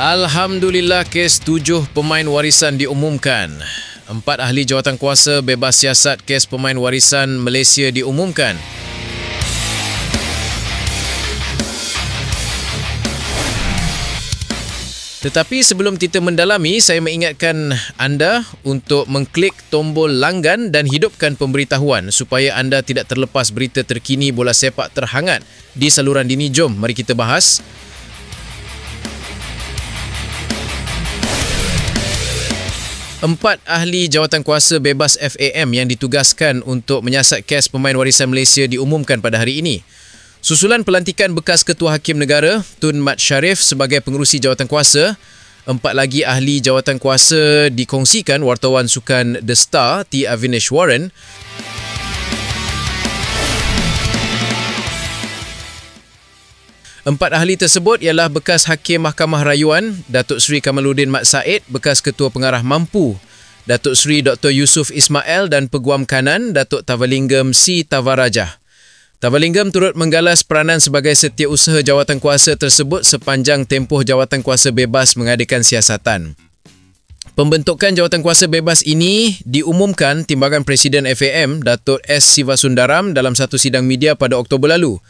Alhamdulillah, kes 7 pemain warisan diumumkan. 4 ahli jawatankuasa bebas siasat kes pemain warisan Malaysia diumumkan. Tetapi sebelum kita mendalami, saya mengingatkan anda untuk mengklik tombol langgan dan hidupkan pemberitahuan supaya anda tidak terlepas berita terkini bola sepak terhangat di saluran dini. Jom, mari kita bahas. Empat ahli jawatankuasa bebas FAM yang ditugaskan untuk menyiasat kes pemain warisan Malaysia diumumkan pada hari ini. Susulan pelantikan bekas Ketua Hakim Negara Tun Mat Sharif sebagai pengerusi jawatankuasa, 4 lagi ahli jawatankuasa dikongsikan wartawan sukan The Star T. Avinash Warren. Empat ahli tersebut ialah bekas Hakim Mahkamah Rayuan Datuk Seri Kamaluddin Mat Said, bekas Ketua Pengarah Mampu Datuk Seri Dr. Yusuf Ismail dan Peguam Kanan Datuk Tavalinggam C. Tavarajah. Tavalinggam turut menggalas peranan sebagai setiausaha jawatankuasa tersebut sepanjang tempoh jawatankuasa bebas mengadakan siasatan. Pembentukan jawatankuasa bebas ini diumumkan Timbagan Presiden FAM Datuk S. Sivasundaram dalam satu sidang media pada Oktober lalu.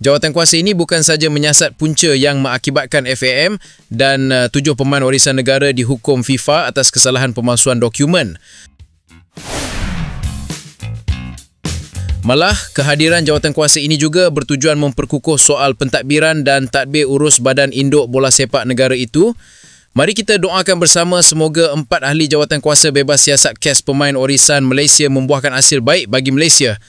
Jawatankuasa ini bukan saja menyiasat punca yang mengakibatkan FAM dan 7 pemain warisan negara dihukum FIFA atas kesalahan pemalsuan dokumen. Malah, kehadiran jawatankuasa ini juga bertujuan memperkukuh soal pentadbiran dan tadbir urus badan induk bola sepak negara itu. Mari kita doakan bersama semoga 4 ahli jawatankuasa bebas siasat kes pemain warisan Malaysia membuahkan hasil baik bagi Malaysia.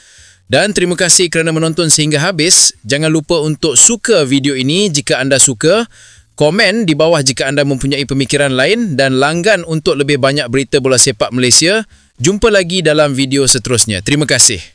Dan terima kasih kerana menonton sehingga habis. Jangan lupa untuk suka video ini jika anda suka, komen di bawah jika anda mempunyai pemikiran lain dan langgan untuk lebih banyak berita bola sepak Malaysia. Jumpa lagi dalam video seterusnya. Terima kasih.